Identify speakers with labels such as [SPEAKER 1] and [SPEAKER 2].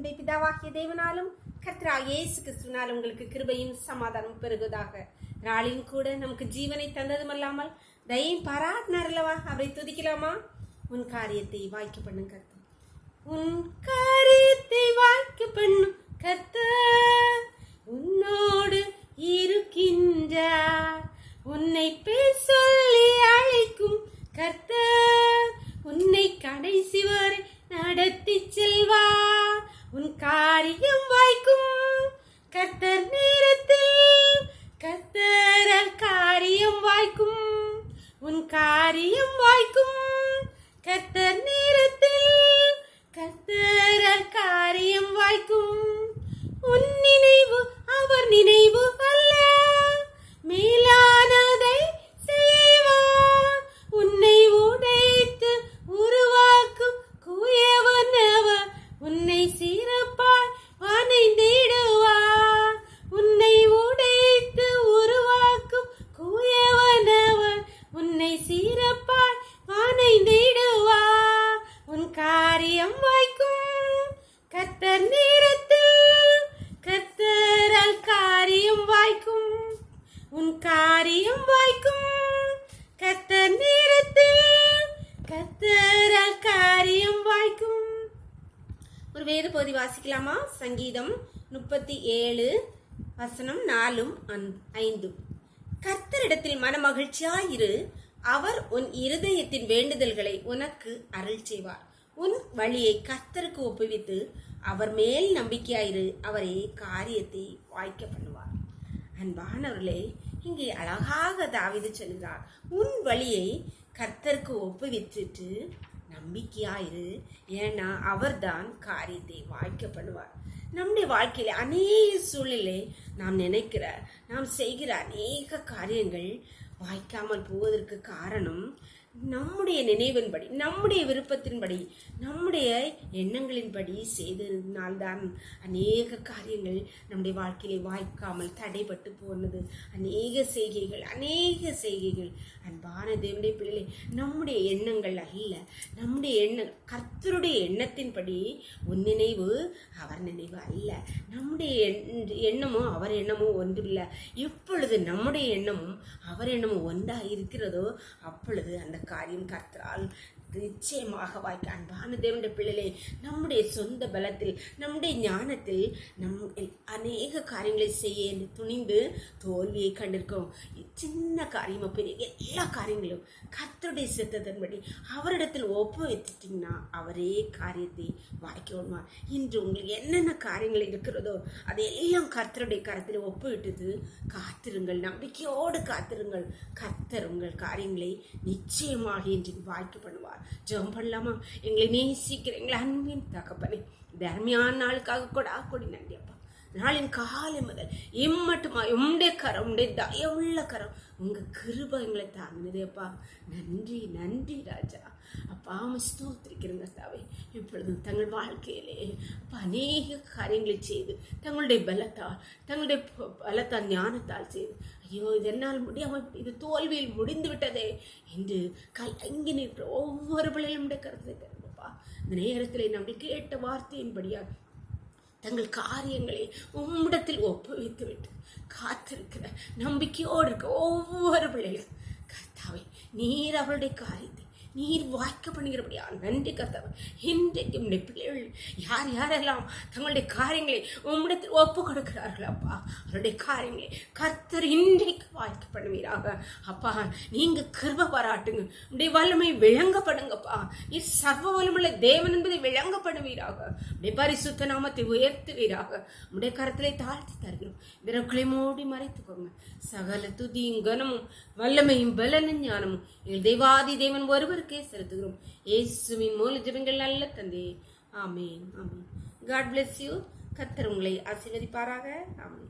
[SPEAKER 1] நம்முடைய பிதாவாகிய தேவனாலும் கர்த்தராகிய இயேசு கிறிஸ்துவினால் உங்களுக்கு கிருபையும் சமாதானம் பெருகுவதாக. நாளின் கூட நமக்கு ஜீவனை தந்ததுமல்லாமல் தயையும் பாராட்டினார் அல்லவா? அவரை துதிக்கலாமா? உன் காரியத்தை வாய்க்க பண்ணும் கர்த்தர், உன் காரியத்தை வாய்க்க பண்ணும் கர்த்தர் உன்னோடு இருக்கின்றார். உன்னை பேர் சொல்லி அழைக்கும் கர்த்தர் உன்னை கடைசி வரை நடத்தி செல்வார். உன் காரியம் வாய்க்கும் கர்த்தர் நேரத்தில், கர்த்தரால் காரியம் வாய்க்கும். உன் காரியம் வாய்க்கும் கர்த்தர் நேரத்தில், கர்த்தரால் காரியம் வாய்க்கும். உன் நினைவு அவர் நினைவு அல்ல, மேலானதை செய்வார். உன்னை உடைத்து உருவாக்கும் குயவன் அவர், உன்னை சிறப்பாய் வணைந்திடுவார். உன்னை உடைத்து உருவாக்கும் குயவன் அவர், உன்னை சிறப்பாய் வணைந்திடுவார். உன் காரியம் வாய்க்கும் கர்த்தர் நேரத்தில், கர்த்தரால் காரியம் வாய்க்கும். உன் காரியம் வாய்க்கும் கர்த்தர் நேரத்தில், கர்த்தரால் காரியம் வாய்க்கும். ஒரு வேத பகுதி வாசிக்கலாமா? சங்கீதம் 37 வசனம் 4-5. கர்த்தரிடத்தில் மனமகிழ்ச்சியாயிரு, அவர் உன் இருதயத்தின் வேண்டுதல்களை உனக்கு அருள் செய்வார். உன் வழியை கர்த்தருக்கு ஒப்புவித்து அவர் மேல் நம்பிக்கையாயிரு, அவரே காரியத்தை வாய்க்க பண்ணுவார். அன்பானவர்களே, இங்கே அழகாக தாவீது சொல்கிறார், உன் வழியை கர்த்தருக்கு ஒப்புவித்துட்டு நம்பிக்கையாயிரு, ஏன்னா அவர்தான் காரியத்தை வாய்க்க பண்ணுவார். நம்முடைய வாழ்க்கையில அநேக சூழ்நிலை நாம் நினைக்கிற, நாம் செய்கிற அநேக காரியங்கள் வாய்க்காமல் போவதற்கு காரணம் நம்முடைய நினைவின்படி, நம்முடைய விருப்பத்தின்படி, நம்முடைய எண்ணங்களின்படி செய்ததினால்தான் அநேக காரியங்கள் நம்முடைய வாழ்க்கையிலே வாய்க்காமல் தடைபட்டு போனது. அநேக செய்கைகள் அன்பான தேவனுடைய பிள்ளைகளே, நம்முடைய எண்ணங்கள் அல்ல, நம்முடைய கர்த்தருடைய எண்ணத்தின்படி உன் நினைவு அவர் நினைவு அல்ல. நம்முடைய எண்ணமும் அவர் எண்ணமும் ஒன்றுமில்லை. எப்பொழுது நம்முடைய எண்ணமும் அவர் எண்ணமும் ஒன்றாக இருக்கிறதோ அப்பொழுது அந்த காரியம் கர்த்தரால் நிச்சயமாக வாய்க்க. அன்பான தேவனுடைய பிள்ளைகளே, நம்முடைய சொந்த பலத்தில், நம்முடைய ஞானத்தில் அநேக காரியங்களை செய்ய துணிந்து தோல்வியை கண்டிருக்கோம். சின்ன காரியமோ பெரிய எல்லா காரியங்களும் கர்த்தருடைய சித்தத்தின்படி அவரிடத்தில் ஒப்பு வைத்துட்டீங்கன்னா அவரே காரியத்தை வாய்க்க விடுவார். இன்று உங்களுக்கு என்னென்ன காரியங்கள் இருக்கிறதோ அதையெல்லாம் கர்த்தருடைய கரத்தில் ஒப்பு விட்டது காத்திருங்கள், நம்பிக்கையோடு காத்திருங்கள். கர்த்தர் உங்கள் காரியங்களை நிச்சயமாக இன்றைக்கு வாய்க்க பண்ணுவார். ஜெபம் பண்ணலாமா? எங்களை நேசிக்கிற எங்களை அன்பின் தகப்பனே, தர்மியான நாளுக்காக கொடி நன்றி அப்பா. நாளின் காலை முதல் இம்மட்டுமா உம்முடைய கரம், உம்முடைய தயவுள்ள கரம், உங்க கிருபை எங்களை தாங்கினதே அப்பா. நன்றி ராஜா அப்பா. ஸ்தோத்திரிக்கிறங்க தாவே. இப்பொழுதும் தங்கள் வாழ்க்கையிலே அநேக காரியங்களை செய்து தங்களுடைய பலத்தால் ஞானத்தால் செய்து, ஐயோ இதென்னால் முடியாமல் இது தோல்வியில் முடிந்து விட்டதே என்று கலங்கி நிற்கிற ஒவ்வொரு பிள்ளைகளும் கருத்தை தருங்கப்பா. இந்த நேரத்தில் நம்முடைய கேட்ட வார்த்தையின்படியாக தங்கள் காரியங்களை உம்மிடத்தில் ஒப்புவித்து விட்டு காத்திருக்கிற நம்பிக்கையோடு இருக்க ஒவ்வொரு பிள்ளைகளும் கர்த்தாவே, நீர் அவருடைய காரியத்தை நீர் வாய்க்க பண்ணுகிறபடியா நன்றி கர்த்தாவே. இன்றைக்கு உம்முடைய பிள்ளைகள் யாரெல்லாம் தங்களுடைய காரியங்களை உம்மிடத்தில் ஒப்பு கொடுக்கிறார்கள் அப்பா, அவருடைய காரியங்களை கர்த்தர் இன்றைக்கு வாய்க்க பண்ணுவீராக அப்பா. நீங்க கிருபை பாராட்டுங்க, உடைய வல்லமை விளங்கப்படுங்கப்பா. சர்வ வல்லமுள்ள தேவன் என்பதை விளங்கப்படுவீராக. உடைய பரிசுத்த நாமத்தை உயர்த்துவீராக. உடைய கரத்திலே தாழ்த்தி தருகிறோம். விரக்களை மூடி மறைத்துக்கோங்க. சகல துதியும் கனமும் வல்லமையும் பலனும் ஞானமும் எங்கள் தெய்வாதி தேவன் ஒருவருக்கே செலுத்துகிறோம். இயேசுவின் மூல ஜெபங்கள் நல்ல தந்தே. ஆமென் ஆமென். God bless you. கர்த்தர் உங்களை ஆசீர்வதிப்பாராக. ஆமென்.